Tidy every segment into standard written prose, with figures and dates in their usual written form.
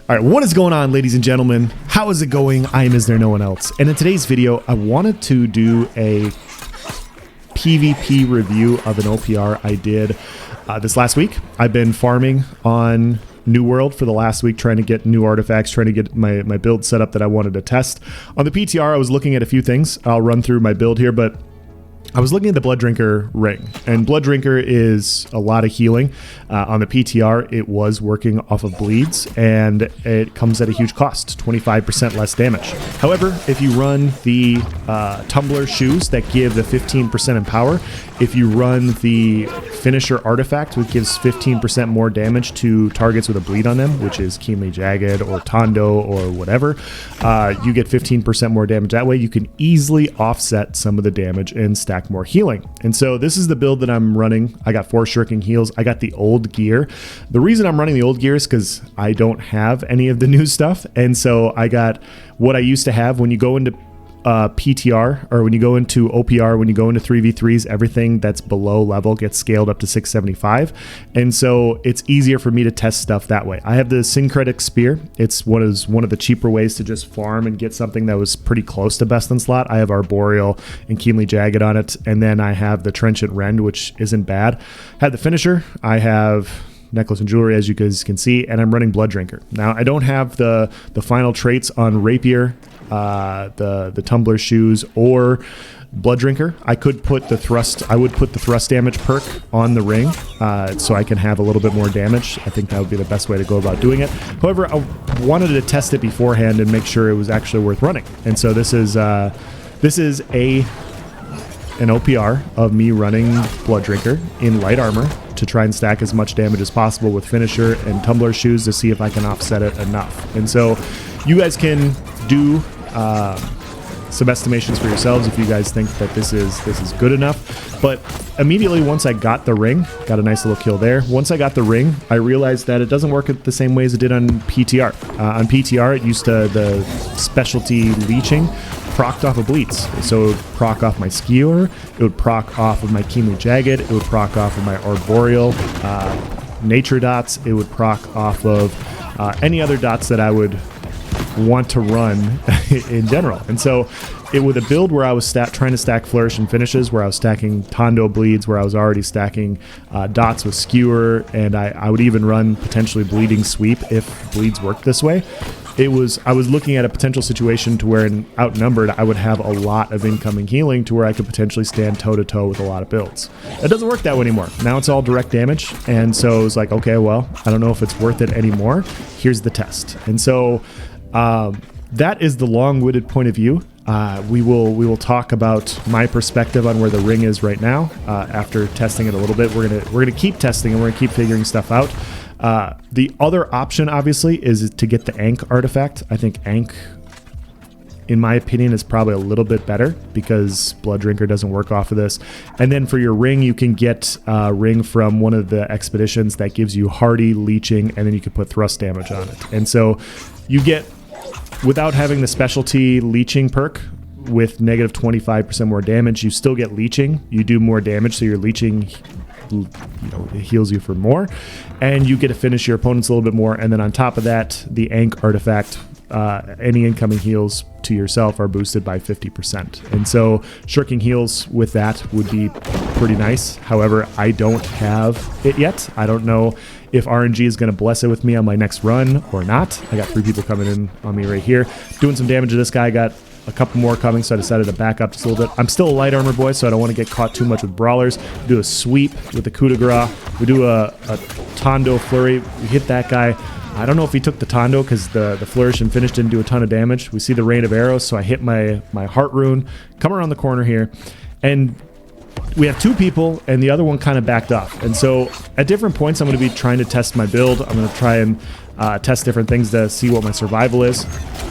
All right, what is going on, ladies and gentlemen? How is it going? I am Is There No One Else? And in today's video, I wanted to do a PvP review of an OPR I did this last week. I've been farming on New World for the last week, trying to get new artifacts, trying to get my build set up that I wanted to test. On the PTR, I was looking at a few things. I'll run through my build here, but I was looking at the Blooddrinker ring, and Blooddrinker is a lot of healing. On the PTR, it was working off of bleeds, and it comes at a huge cost, 25% less damage. However, if you run the tumbler shoes that give the 15% in power, if you run the finisher artifact, which gives 15% more damage to targets with a bleed on them, which is keenly jagged or tondo or whatever, you get 15% more damage. That way you can easily offset some of the damage and stack more healing. And so this is the build that I'm running. I got 4 shirking heals. I got the old gear. The reason I'm running the old gear is because I don't have any of the new stuff. And so I got what I used to have. When you go into PTR, or when you go into OPR, when you go into 3v3s, everything that's below level gets scaled up to 675. And so it's easier for me to test stuff that way. I have the syncretic spear. It's one of the cheaper ways to just farm and get something that was pretty close to best in slot. I have arboreal and keenly jagged on it. And then I have the trenchant rend, which isn't bad. Had the finisher. I have necklace and jewelry, as you guys can see, and I'm running Blooddrinker. Now I don't have the final traits on Rapier, the tumbler shoes, or Blooddrinker. I could put the thrust. I would put the thrust damage perk on the ring, so I can have a little bit more damage. I think that would be the best way to go about doing it. However, I wanted to test it beforehand and make sure it was actually worth running. And so this is an OPR of me running Blooddrinker in light armor to try and stack as much damage as possible with finisher and tumbler shoes to see if I can offset it enough. And so you guys can do some estimations for yourselves if you guys think that this is good enough. But immediately once I got the ring, got a nice little kill there. Once I got the ring, I realized that it doesn't work the same way as it did on PTR. On PTR, it used to, the specialty leeching procced off of bleeds. So it would proc off my skewer, it would proc off of my keenly jagged, it would proc off of my arboreal, nature dots, it would proc off of any other dots that I would want to run in general. And so with a build where I was trying to stack flourish and finishes, where I was stacking tondo bleeds, where I was already stacking dots with skewer, and I would even run potentially bleeding sweep if bleeds worked this way. I was looking at a potential situation to where, in outnumbered, I would have a lot of incoming healing to where I could potentially stand toe-to-toe with a lot of builds. It doesn't work that way anymore. Now it's all direct damage, and so it was like, okay, well, I don't know if it's worth it anymore. Here's the test. And so that is the long-winded point of view. We will talk about my perspective on where the ring is right now. After testing it a little bit, we're gonna keep testing and we're gonna keep figuring stuff out. The other option, obviously, is to get the Ankh artifact. I think Ankh, in my opinion, is probably a little bit better because Blooddrinker doesn't work off of this. And then for your ring, you can get a ring from one of the expeditions that gives you hardy leeching, and then you can put thrust damage on it. And so you get, without having the specialty leeching perk, with negative 25% more damage, you still get leeching. You do more damage, so your leeching, it heals you for more, and you get to finish your opponents a little bit more. And then on top of that, the Ankh artifact, any incoming heals to yourself are boosted by 50%. And so shirking heals with that would be pretty nice. However, I don't have it yet. I don't know if RNG is going to bless it with me on my next run or not. I got 3 people coming in on me right here. Doing some damage to this guy. I got a couple more coming, so I decided to back up just a little bit. I'm still a light armor boy, so I don't want to get caught too much with brawlers. We do a sweep with the coup de grace. We do a tondo flurry. We hit that guy. I don't know if he took the tondo because the flourish and finish didn't do a ton of damage. We see the rain of arrows, so I hit my heart rune, come around the corner here, and we have 2 people, and the other one kind of backed off. And so at different points, I'm going to be trying to test my build. I'm going to try and test different things to see what my survival is.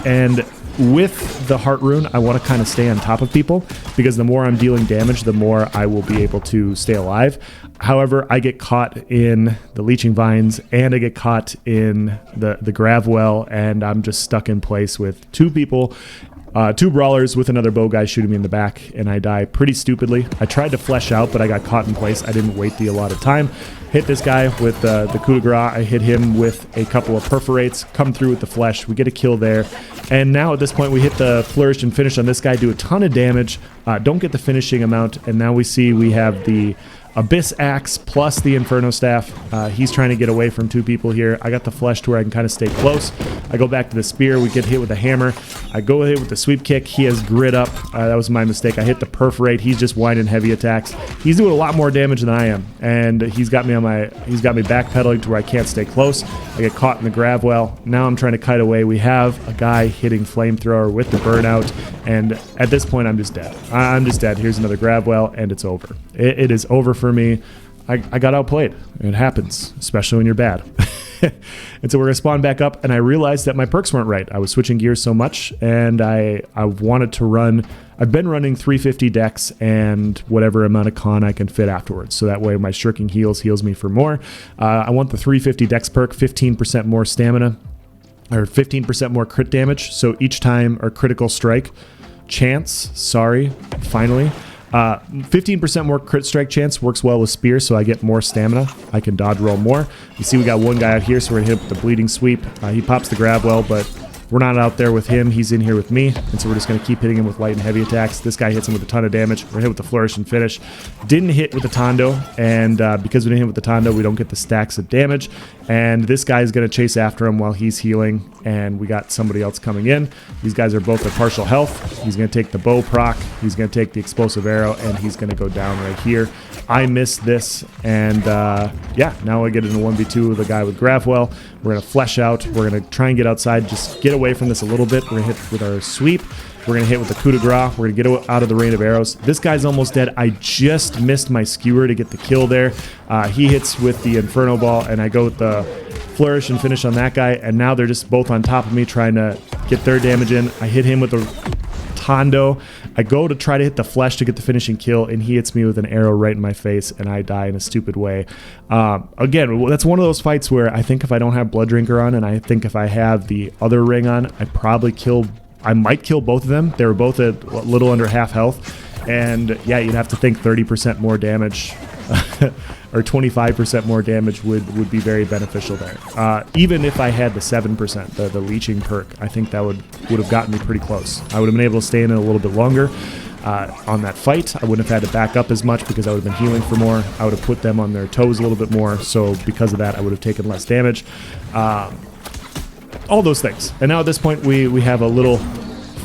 And with the heart rune, I want to kind of stay on top of people, because the more I'm dealing damage, the more I will be able to stay alive. However, I get caught in the leeching vines, and I get caught in the grav well, and I'm just stuck in place with 2 people, 2 brawlers with another bow guy shooting me in the back, and I die pretty stupidly. I tried to flesh out, but I got caught in place. I didn't wait the allotted time. Hit this guy with the coup de grace. I hit him with a couple of perforates, come through with the flesh. We get a kill there. And now at this point, we hit the flourish and finish on this guy, do a ton of damage, don't get the finishing amount. And now we see we have the Abyss Axe plus the Inferno Staff. He's trying to get away from two people here. I got the flesh to where I can kind of stay close. I go back to the spear. We get hit with a hammer. I go hit with the sweep kick. He has grit up. That was my mistake. I hit the perforate. He's just whining heavy attacks. He's doing a lot more damage than I am, and he's got me backpedaling to where I can't stay close. I get caught in the grab well. Now I'm trying to kite away. We have a guy hitting flamethrower with the burnout, and at this point I'm just dead. I'm just dead. Here's another grab well, and it's over. It is over for me. I got outplayed. It happens, especially when you're bad. And so we're gonna spawn back up, and I realized that my perks weren't right. I was switching gears so much, and I wanted to run. I've been running 350 dex and whatever amount of con I can fit afterwards, so that way my shirking heals me for more. I want the 350 dex perk, 15% more stamina, or 15% more crit damage. So each time, or critical strike chance. Finally. 15% more crit strike chance works well with spear, so I get more stamina. I can dodge roll more. You see we got one guy out here, so we're gonna hit the bleeding sweep. He pops the grab well, but we're not out there with him. He's in here with me, and so we're just going to keep hitting him with light and heavy attacks. This guy hits him with a ton of damage. We're hit with the flourish and finish. Didn't hit with the Tondo, and because we didn't hit with the Tondo, we don't get the stacks of damage. And this guy is going to chase after him while he's healing, and we got somebody else coming in. These guys are both at partial health. He's going to take the bow proc. He's going to take the explosive arrow, and he's going to go down right here. I missed this, and yeah, now I get into 1v2 with a guy with Gravwell. We're going to flesh out. We're going to try and get outside, just get away from this a little bit. We're going to hit with our sweep. We're going to hit with the coup de grace. We're going to get out of the rain of arrows. This guy's almost dead. I just missed my skewer to get the kill there. He hits with the Inferno Ball, and I go with the flourish and finish on that guy, and now they're just both on top of me trying to get their damage in. I hit him with the Tondo. I go to try to hit the flesh to get the finishing kill, and he hits me with an arrow right in my face, and I die in a stupid way. Again, that's one of those fights where I think if I don't have Blooddrinker on, and I think if I have the other ring on, I might kill both of them. They were both at a little under half health, and yeah, you'd have to think 30% more damage or 25% more damage would be very beneficial there. Even if I had the 7%, the leeching perk, I think that would have gotten me pretty close. I would have been able to stay in it a little bit longer on that fight. I wouldn't have had to back up as much because I would have been healing for more. I would have put them on their toes a little bit more, so because of that, I would have taken less damage. All those things. And now at this point, we have a little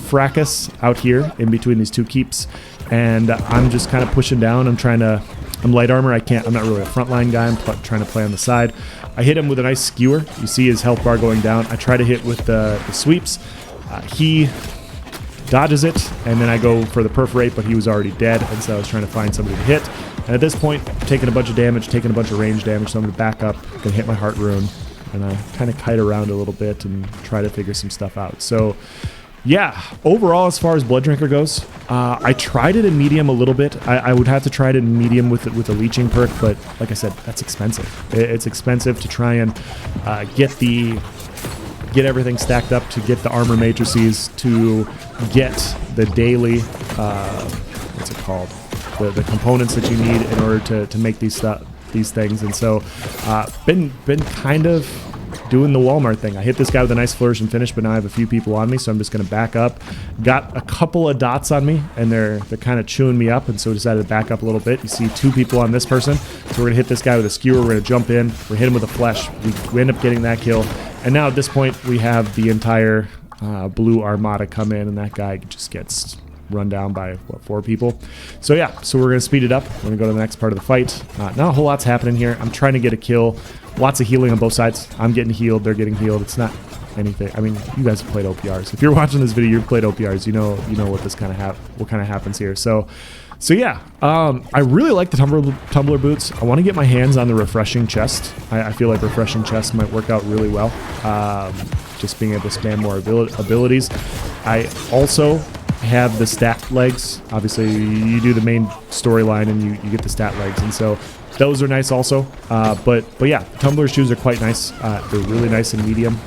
fracas out here in between these two keeps, and I'm just kind of pushing down. I'm light armor. I'm not really a frontline guy. I'm trying to play on the side. I hit him with a nice skewer. You see his health bar going down. I try to hit with the sweeps. He dodges it, and then I go for the perforate, but he was already dead, and so I was trying to find somebody to hit. And at this point, I'm taking a bunch of damage, taking a bunch of range damage, so I'm going to back up, going to hit my heart rune, and I kind of kite around a little bit and try to figure some stuff out. So yeah, overall, as far as Blooddrinker goes, I tried it in medium a little bit. I would have to try it in medium with a leeching perk, but like I said, that's expensive. It's expensive to try and get everything stacked up, to get the armor matrices, to get the daily what's it called, the components that you need in order to make these things. And so been kind of doing the Walmart thing. I hit this guy with a nice flourish and finish, but now I have a few people on me, so I'm just going to back up. Got a couple of dots on me, and they're kind of chewing me up, and so I decided to back up a little bit. You see two people on this person, so we're going to hit this guy with a skewer. We're going to jump in. We're hit him with a flesh. We end up getting that kill, and now at this point, we have the entire blue armada come in, and that guy just gets run down by, what, 4 people? So yeah, so we're going to speed it up. We're going to go to the next part of the fight. Not a whole lot's happening here. I'm trying to get a kill. Lots of healing on both sides. I'm getting healed. They're getting healed. It's not anything. I mean, you guys have played OPRs. If you're watching this video, you've played OPRs. You know what this kind of happens here. So yeah, I really like the tumbler boots. I want to get my hands on the refreshing chest. I feel like refreshing chest might work out really well. Just being able to spam more abilities. I also have the stat legs. Obviously, you do the main storyline and you get the stat legs, and so those are nice also. But yeah, tumbler shoes are quite nice. They're really nice in medium.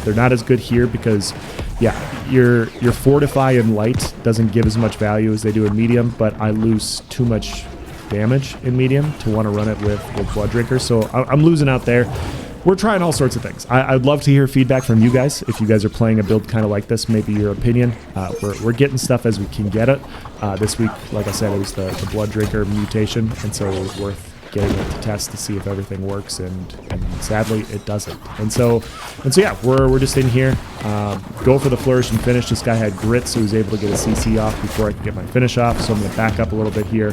They're not as good here because, yeah, your fortify in light doesn't give as much value as they do in medium, but I lose too much damage in medium to want to run it with Blooddrinker. So I'm losing out there. We're trying all sorts of things. I'd love to hear feedback from you guys. If you guys are playing a build kind of like this, maybe your opinion. We're getting stuff as we can get it. This week, like I said, it was the Blooddrinker mutation, and so it was worth getting it to test to see if everything works, and sadly it doesn't. And so yeah, we're just in here. Go for the flourish and finish. This guy had grit, so he was able to get a CC off before I could get my finish off. So I'm going to back up a little bit here.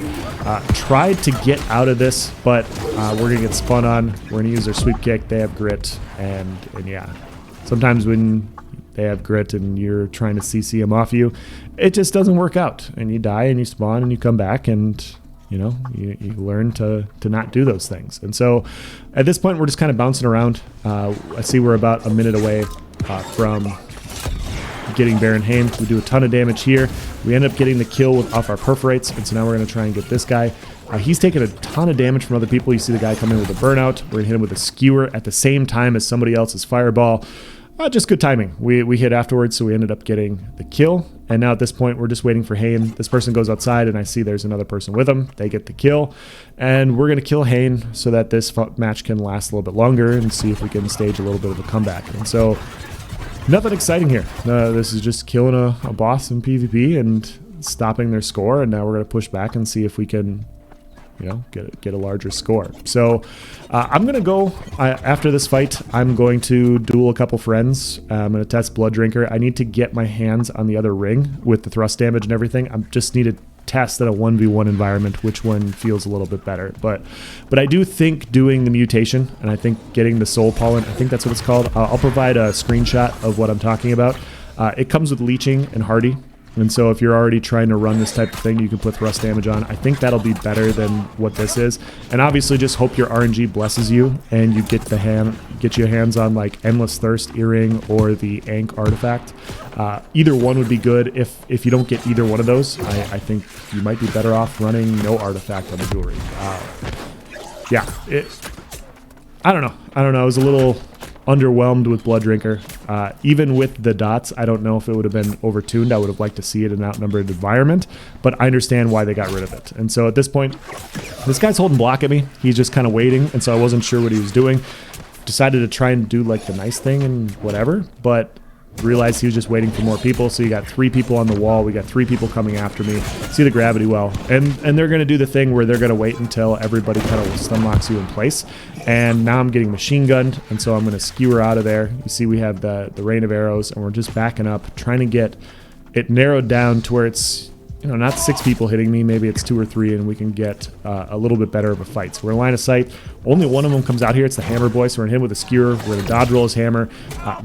Tried to get out of this, but we're going to get spun on. We're going to use their sweep kick. They have grit, and yeah, sometimes when they have grit and you're trying to CC them off you, it just doesn't work out, and you die and you spawn and you come back, and you know, you learn to not do those things. And so at this point, we're just kind of bouncing around. I see we're about a minute away from getting Baron Haim. We do a ton of damage here. We end up getting the kill off our perforates, and so now we're going to try and get this guy. He's taking a ton of damage from other people. You see the guy come in with a burnout. We're going to hit him with a skewer at the same time as somebody else's fireball. Just good timing. We hit afterwards, so we ended up getting the kill. And now at this point, we're just waiting for Hain. This person goes outside, and I see there's another person with him. They get the kill. And we're going to kill Hain so that this match can last a little bit longer and see if we can stage a little bit of a comeback. And so, nothing exciting here. This is just killing a boss in PvP and stopping their score. And now we're going to push back and see if we can, you know, get a larger score. So I'm going to go, after this fight, I'm going to duel a couple friends. I'm going to test Blooddrinker. I need to get my hands on the other ring with the thrust damage and everything. I just need to test at a 1v1 environment which one feels a little bit better. But I do think doing the mutation, and I think getting the soul pollen, I think that's what it's called. I'll provide a screenshot of what I'm talking about. It comes with leeching and hardy. And so if you're already trying to run this type of thing, you can put thrust damage on. I think that'll be better than what this is. And obviously just hope your RNG blesses you and you get your hands on like Endless Thirst Earring or the Ankh artifact. Either one would be good. If you don't get either one of those, I think you might be better off running no artifact on the jewelry. Yeah, I don't know. I was a little underwhelmed with Blooddrinker. Even with the dots, I don't know if it would have been overtuned. I would have liked to see it in an outnumbered environment, but I understand why they got rid of it. And so at this point, this guy's holding block at me. He's just kind of waiting, and so I wasn't sure what he was doing. Decided to try and do like the nice thing and whatever, but realized he was just waiting for more people. So you got 3 people on the wall. We got 3 people coming after me. See the gravity well. And they're going to do the thing where they're going to wait until everybody kind of stun locks you in place. And now I'm getting machine gunned, and so I'm going to skewer out of there. You see we have the rain of arrows, and we're just backing up, trying to get it narrowed down to where it's, you know, not 6 people hitting me. Maybe it's 2 or 3, and we can get a little bit better of a fight. So we're in line of sight. Only one of them comes out here. It's the hammer boy, so we're going to hit him with a skewer. We're going to dodge roll his hammer.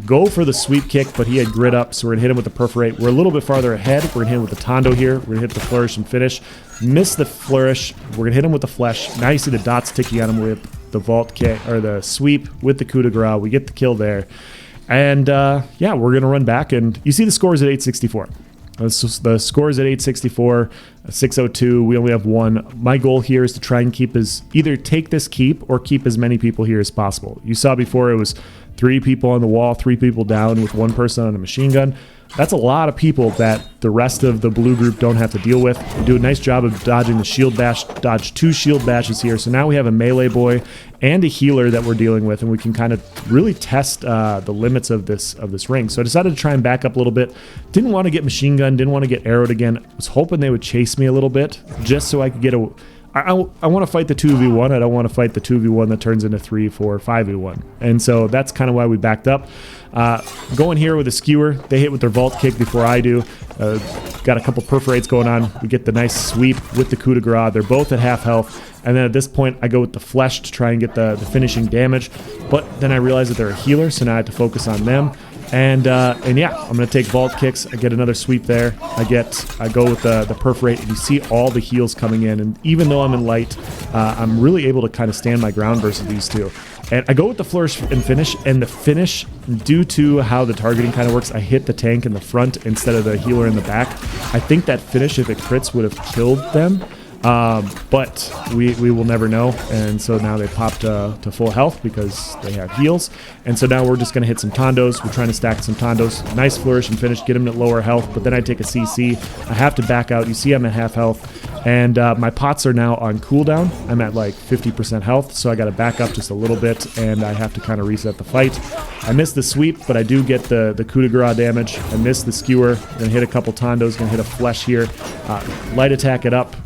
Go for the sweep kick, but he had grit up, so we're going to hit him with the perforate. We're a little bit farther ahead. We're going to hit him with the tondo here. We're going to hit the flourish and finish. Miss the flourish. We're going to hit him with the flesh. Now you see the dots ticking on him with the vault kick, or the sweep with the coup de grace. We get the kill there. And yeah, we're going to run back, and you see the scores at 864. The score is at 864, 602. We only have 1. My goal here is to try and either take this keep or keep as many people here as possible. You saw before it was 3 people on the wall, 3 people down with 1 person on a machine gun. That's a lot of people that the rest of the blue group don't have to deal with. We do a nice job of dodging the shield bash, dodge 2 shield bashes here. So now we have a melee boy and a healer that we're dealing with, and we can kind of really test the limits of this ring. So I decided to try and back up a little bit. Didn't want to get machine gunned, didn't want to get arrowed again. Was hoping they would chase me a little bit just so I could get I want to fight the 2v1. I don't want to fight the 2v1 that turns into 3, 4, 5v1. And so that's kind of why we backed up. Going here with a skewer. They hit with their vault kick before I do. Got a couple perforates going on. We get the nice sweep with the coup de grace. They're both at half health. And then at this point, I go with the flesh to try and get the finishing damage. But then I realize that they're a healer, so now I have to focus on them. And yeah, I'm going to take vault kicks. I get another sweep there. I go with the perforate, and you see all the heals coming in. And even though I'm in light, I'm really able to kind of stand my ground versus these two. And I go with the flourish and finish. And the finish, due to how the targeting kind of works, I hit the tank in the front instead of the healer in the back. I think that finish, if it crits, would have killed them. But we will never know, and so now they popped to full health because they have heals, and so now we're just going to hit some tondos. We're trying to stack some tondos. Nice flourish and finish, get him at lower health, but then I take a CC. I have to back out. You see I'm at half health, And my pots are now on cooldown. I'm at like 50% health, so I got to back up just a little bit, and I have to kind of reset the fight. I missed the sweep, but I do get the coup de grace damage. I missed the skewer. Gonna hit a couple tondos, gonna hit a flesh here. Light attack it up.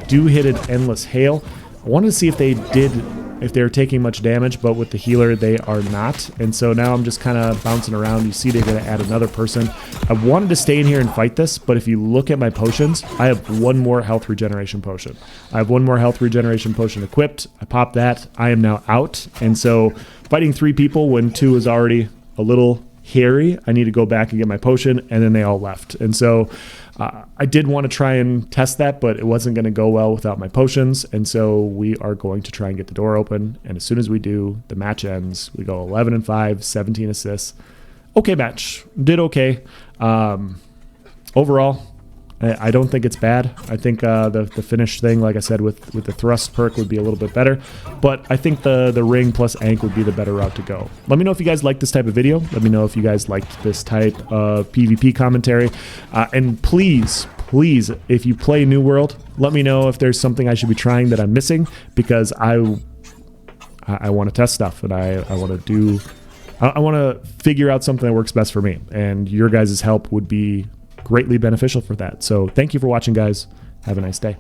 Do hit an endless hail. I wanted to see if they were taking much damage, but with the healer they are not. And so now I'm just kind of bouncing around. You see they're going to add another person. I wanted to stay in here and fight this, but if you look at my potions, I have one more health regeneration potion. I have one more health regeneration potion equipped. I pop that. I am now out. And so fighting 3 people when 2 is already a little hairy, I need to go back and get my potion, and then they all left. And so I did want to try and test that, but it wasn't going to go well without my potions, and so we are going to try and get the door open, and as soon as we do, the match ends. We go 11-5, 17 assists. Okay match. Did okay. Overall, I don't think it's bad. I think the finish thing, like I said, with the thrust perk would be a little bit better. But I think the ring plus Ankh would be the better route to go. Let me know if you guys like this type of video. Let me know if you guys liked this type of PvP commentary. And please, if you play New World, let me know if there's something I should be trying that I'm missing, because I want to test stuff, and I want to figure out something that works best for me. And your guys' help would be greatly beneficial for that. So thank you for watching, guys. Have a nice day.